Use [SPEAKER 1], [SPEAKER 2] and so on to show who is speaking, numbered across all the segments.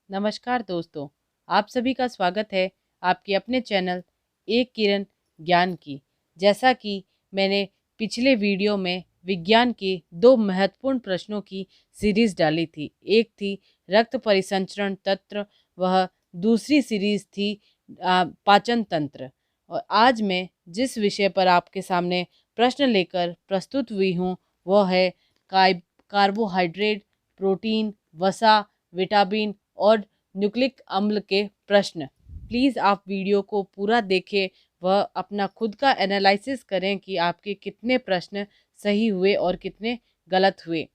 [SPEAKER 1] नमस्कार दोस्तों, आप सभी का स्वागत है आपके अपने चैनल एक किरण ज्ञान की। जैसा कि मैंने पिछले वीडियो में विज्ञान के दो महत्वपूर्ण प्रश्नों की सीरीज़ डाली थी। एक थी रक्त परिसंचरण तंत्र, वह दूसरी सीरीज़ थी पाचन तंत्र। और आज मैं जिस विषय पर आपके सामने प्रश्न लेकर प्रस्तुत हुई हूँ वह है कार्बोहाइड्रेट, प्रोटीन, वसा, विटामिन और न्यूक्लिक अम्ल के प्रश्न। प्लीज़ आप वीडियो को पूरा देखें, वह अपना खुद का एनालिसिस करें कि आपके कितने प्रश्न सही हुए और कितने गलत हुए।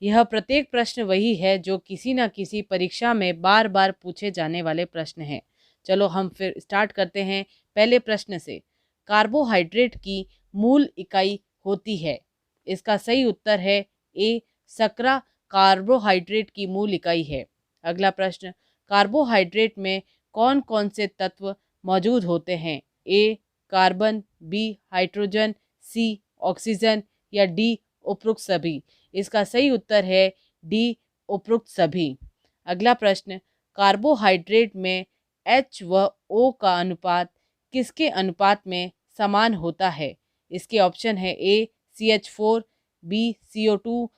[SPEAKER 1] यह प्रत्येक प्रश्न वही है जो किसी न किसी परीक्षा में बार बार पूछे जाने वाले प्रश्न हैं। चलो हम फिर स्टार्ट करते हैं पहले प्रश्न से। कार्बोहाइड्रेट की मूल इकाई होती है। इसका सही उत्तर है ए, शर्करा कार्बोहाइड्रेट की मूल इकाई है। अगला प्रश्न, कार्बोहाइड्रेट में कौन कौन से तत्व मौजूद होते हैं? ए, कार्बन, बी, हाइड्रोजन, सी, ऑक्सीजन या डी, उपरोक्त सभी। इसका सही उत्तर है डी, उपरोक्त सभी। अगला प्रश्न, कार्बोहाइड्रेट में एच व ओ का अनुपात किसके अनुपात में समान होता है? इसके ऑप्शन है ए, CH4, बी, CO2,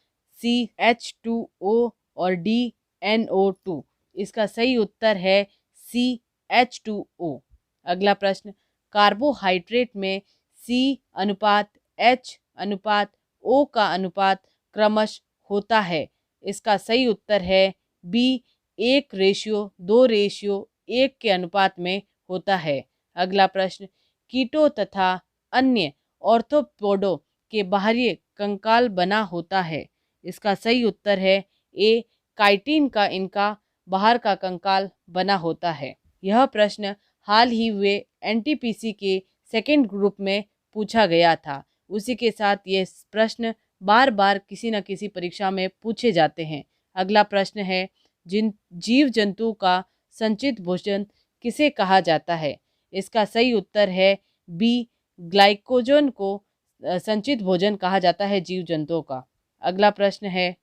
[SPEAKER 1] सी, H2O और डी, NO2। इसका सही उत्तर है सी, H2O। अगला प्रश्न, कार्बोहाइड्रेट में C अनुपात H अनुपात O का अनुपात क्रमश होता है। इसका सही उत्तर है बी, 1:2:1 के अनुपात में होता है। अगला प्रश्न, कीटो तथा अन्य ऑर्थोपोडो के बाहरी कंकाल बना होता है। इसका सही उत्तर है ए, काइटिन का इनका बाहर का कंकाल बना होता है। यह प्रश्न हाल ही हुए NTPC के सेकेंड ग्रुप में पूछा गया था। उसी के साथ ये प्रश्न बार बार किसी न किसी परीक्षा में पूछे जाते हैं। अगला प्रश्न है, जिन जीव जंतु का संचित भोजन किसे कहा जाता है? इसका सही उत्तर है बी, ग्लाइकोजन को संचित भोजन कहा जाता है जीव जंतुओं का। अगला प्रश्न है,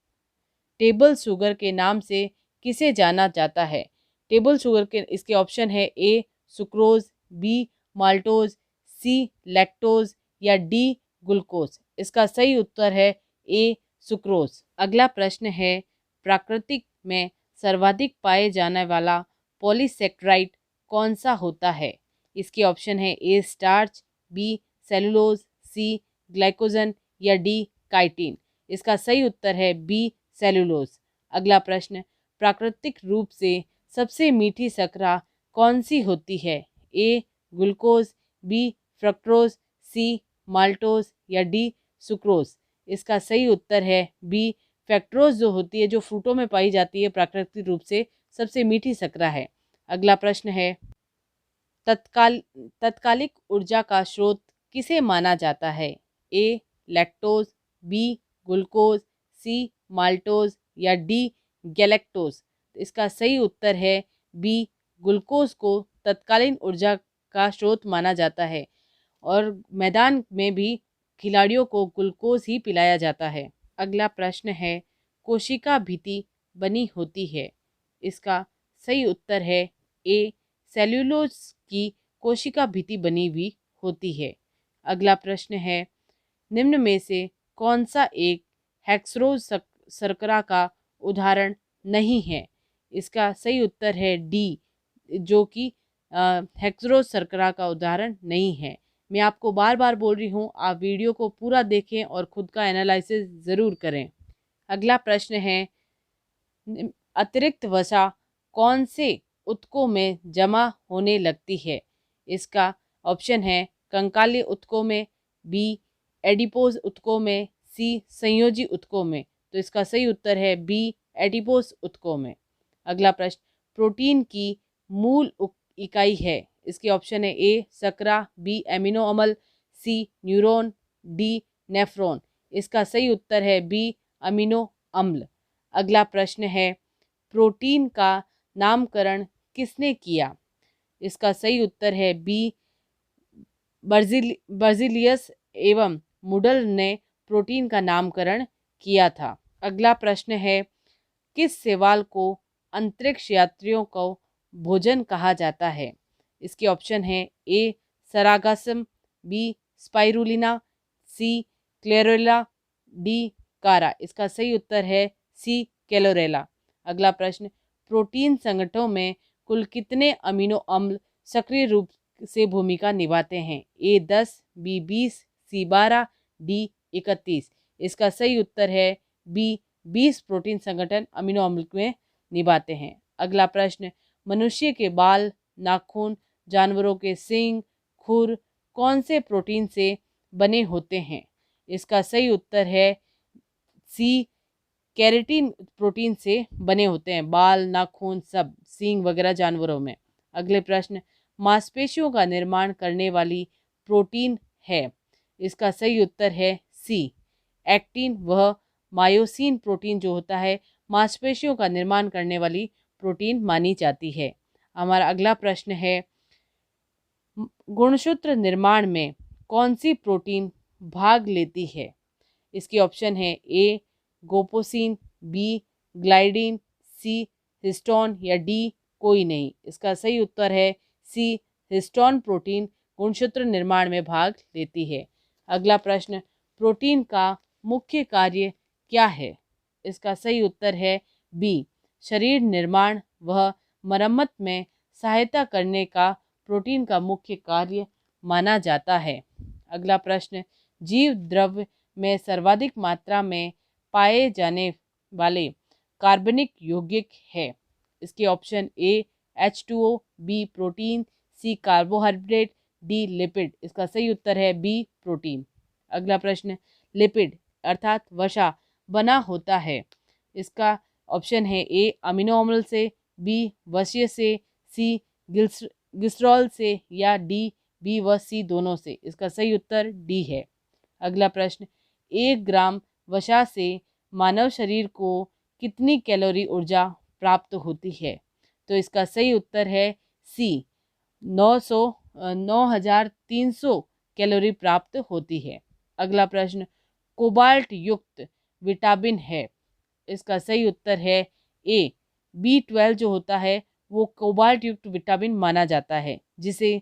[SPEAKER 1] टेबल शुगर के नाम से किसे जाना जाता है? टेबल शुगर के इसके ऑप्शन है ए, सुक्रोज, बी, माल्टोज, सी, लैक्टोज या डी, ग्लूकोज। इसका सही उत्तर है ए, सुक्रोज। अगला प्रश्न है, प्राकृतिक में सर्वाधिक पाए जाने वाला पॉलीसेक्राइड कौन सा होता है? इसके ऑप्शन है ए, स्टार्च, बी, सेलुलोज, सी, ग्लाइकोजन या डी, काइटिन। इसका सही उत्तर है बी, सेलुलोज। अगला प्रश्न, प्राकृतिक रूप से सबसे मीठी शर्करा कौन सी होती है? ए, ग्लूकोज, बी, फ्रक्टोज, सी, माल्टोज या डी, सुक्रोज। इसका सही उत्तर है बी, फ्रक्टोज जो होती है, जो फ्रूटों में पाई जाती है, प्राकृतिक रूप से सबसे मीठी शर्करा है। अगला प्रश्न है, तत्कालिक ऊर्जा का स्रोत किसे माना जाता है? ए, लैक्टोज, बी, ग्लूकोज, सी, माल्टोज या डी, गैलेक्टोज। इसका सही उत्तर है बी, ग्लूकोज को तत्कालीन ऊर्जा का स्रोत माना जाता है और मैदान में भी खिलाड़ियों को ग्लूकोज ही पिलाया जाता है। अगला प्रश्न है, कोशिका भित्ति बनी होती है। इसका सही उत्तर है ए, सेल्यूलोज की कोशिका भित्ति बनी हुई होती है। अगला प्रश्न है, निम्न में से कौन सा एक हेक्सरोज शर्करा का उदाहरण नहीं है? इसका सही उत्तर है डी, जो कि हेक्सरोज शर्करा का उदाहरण नहीं है। मैं आपको बार बार बोल रही हूँ, आप वीडियो को पूरा देखें और खुद का एनालिसिस ज़रूर करें। अगला प्रश्न है, अतिरिक्त वसा कौन से ऊतकों में जमा होने लगती है? इसका ऑप्शन है कंकाली ऊतकों में, बी, एडिपोज ऊतकों में, सी, संयोजी ऊतकों में। तो इसका सही उत्तर है बी, एडिपोज ऊतकों में। अगला प्रश्न, प्रोटीन की मूल इकाई है। इसके ऑप्शन है ए, शर्करा, बी, एमिनो अम्ल, सी, न्यूरॉन, डी, नेफ्रॉन। इसका सही उत्तर है बी, अमीनो अम्ल। अगला प्रश्न है, प्रोटीन का नामकरण किसने किया? इसका सही उत्तर है बी, बर्जिलियस एवं मुडल ने प्रोटीन का नामकरण किया था। अगला प्रश्न है, किस शैवाल को अंतरिक्ष यात्रियों को भोजन कहा जाता है? इसके ऑप्शन है ए सरागासम, बी स्पाइरुलिना, सी क्लेरेला, डी कारा। इसका सही उत्तर है सी कैलोरेला। अगला प्रश्न, प्रोटीन संगठनों में कुल कितने अमीनो अम्ल सक्रिय रूप से भूमिका निभाते हैं? ए 10, बी 20, सी 12, डी 31। इसका सही उत्तर है बी 20 प्रोटीन संगठन अमीनो अम्ल में निभाते हैं। अगला प्रश्न, मनुष्य के बाल, नाखून, जानवरों के सींग, खुर कौन से प्रोटीन से बने होते हैं? इसका सही उत्तर है सी केराटिन प्रोटीन से बने होते हैं। बाल, नाखून, सब सींग वगैरह जानवरों में। अगले प्रश्न, मांसपेशियों का निर्माण करने वाली प्रोटीन है? इसका सही उत्तर है सी एक्टिन। वह मायोसिन प्रोटीन जो होता है मांसपेशियों का निर्माण करने वाली प्रोटीन मानी जाती है। हमारा अगला प्रश्न है, गुणसूत्र निर्माण में कौन सी प्रोटीन भाग लेती है? इसके ऑप्शन है ए गोपोसिन, बी ग्लाइडिन, सी हिस्टोन या डी कोई नहीं। इसका सही उत्तर है सी हिस्टोन प्रोटीन गुणसूत्र निर्माण में भाग लेती है। अगला प्रश्न, प्रोटीन का मुख्य कार्य क्या है? इसका सही उत्तर है बी शरीर निर्माण व मरम्मत में सहायता करने का प्रोटीन का मुख्य कार्य माना जाता है। अगला प्रश्न, जीव द्रव्य में सर्वाधिक मात्रा में पाए जाने वाले कार्बनिक यौगिक है? इसके option A H2O, B protein, C carbohydrate, D lipid. इसका सही उत्तर है बी प्रोटीन। अगला प्रश्न, लिपिड अर्थात वसा बना होता है? इसका ऑप्शन है ए अमीनो अम्ल से, बी वसीय से, सी ग्लिसरॉल से या डी बी व सी दोनों से। इसका सही उत्तर डी है। अगला प्रश्न, 1 ग्राम वसा से मानव शरीर को कितनी कैलोरी ऊर्जा प्राप्त होती है? तो इसका सही उत्तर है सी 9300 कैलोरी प्राप्त होती है। अगला प्रश्न, कोबाल्ट युक्त विटामिन है? इसका सही उत्तर है ए B12 जो होता है वो कोबाल्ट युक्त विटामिन माना जाता है, जिसे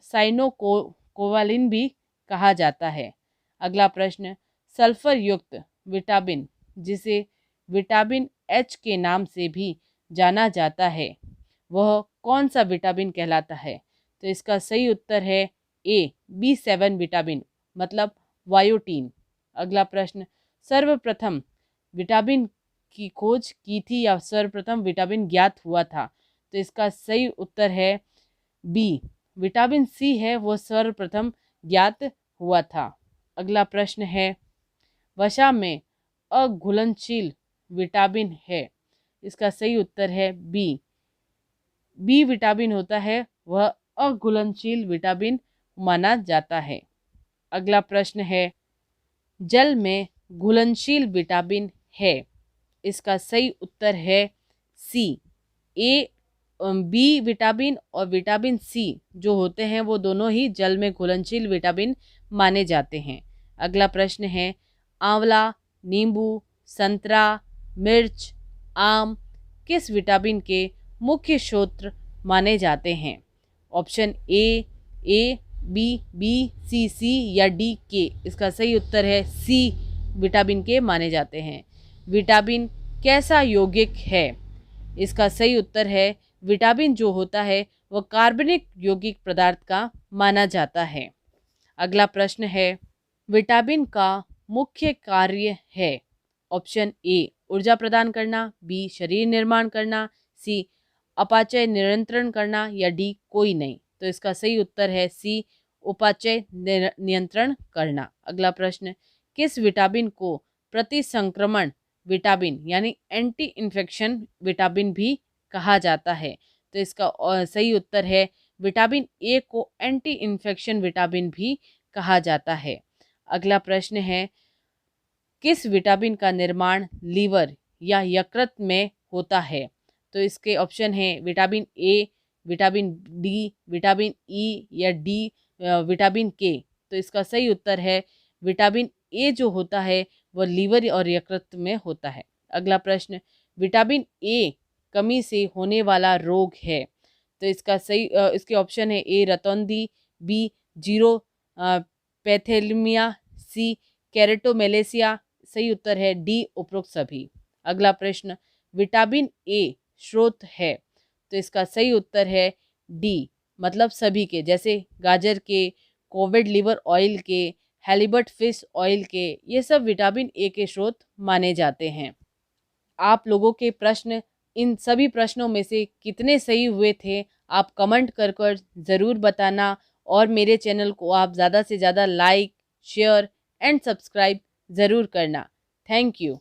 [SPEAKER 1] साइनोकोवालिन भी कहा जाता है। अगला प्रश्न, सल्फर युक्त विटामिन जिसे विटामिन H के नाम से भी जाना जाता है, वह कौन सा विटामिन कहलाता है? तो इसका सही उत्तर है ए B7 विटामिन मतलब वायोटीन। अगला प्रश्न, सर्वप्रथम विटामिन की खोज की थी या सर्वप्रथम विटामिन ज्ञात हुआ था? तो इसका सही उत्तर है बी विटामिन सी है, वो सर्वप्रथम ज्ञात हुआ था। अगला प्रश्न है, वसा में अघुलनशील विटामिन है? इसका सही उत्तर है बी विटामिन होता है वह अघुलनशील विटामिन माना जाता है। अगला प्रश्न है, जल में घुलनशील विटामिन है? इसका सही उत्तर है सी ए बी विटामिन और विटामिन सी जो होते हैं वो दोनों ही जल में घुलनशील विटामिन माने जाते हैं। अगला प्रश्न है, आंवला, नींबू, संतरा, मिर्च, आम किस विटामिन के मुख्य स्रोत माने जाते हैं? ऑप्शन ए बी सी या डी के। इसका सही उत्तर है सी विटामिन के माने जाते हैं। विटामिन कैसा यौगिक है? इसका सही उत्तर है विटामिन जो होता है वह कार्बनिक यौगिक पदार्थ का माना जाता है। अगला प्रश्न है, विटामिन का मुख्य कार्य है? ऑप्शन ए ऊर्जा प्रदान करना, बी शरीर निर्माण करना, सी अपाचय नियंत्रण करना या डी कोई नहीं। तो इसका सही उत्तर है सी उपाचय नियंत्रण करना। अगला प्रश्न, किस विटामिन को प्रतिसंक्रमण विटामिन यानी एंटी इन्फेक्शन विटामिन भी कहा जाता है? तो इसका सही उत्तर है विटामिन ए को एंटी इन्फेक्शन विटामिन भी कहा जाता है। अगला प्रश्न है, किस विटामिन का निर्माण लीवर या यकृत में होता है? तो इसके ऑप्शन है vitamin A, vitamin D, vitamin E या डी विटामिन के। तो इसका सही उत्तर है विटामिन ए जो होता है वह लीवर और यकृत में होता है। अगला प्रश्न, विटामिन ए कमी से होने वाला रोग है? तो इसका सही इसके ऑप्शन है ए रतौंधी, बी जीरो पैथेलमिया, सी कैरेटोमेलेसिया। सही उत्तर है डी उपरोक्त सभी। अगला प्रश्न, विटामिन ए स्रोत है? तो इसका सही उत्तर है डी, मतलब सभी के, जैसे गाजर के, कोविड लिवर ऑयल के, हैलीबट फिश ऑयल के, ये सब विटामिन ए के स्रोत माने जाते हैं। आप लोगों के प्रश्न, इन सभी प्रश्नों में से कितने सही हुए थे, आप कमेंट कर कर ज़रूर बताना। और मेरे चैनल को आप ज़्यादा से ज़्यादा लाइक, शेयर एंड सब्सक्राइब ज़रूर करना। Thank you.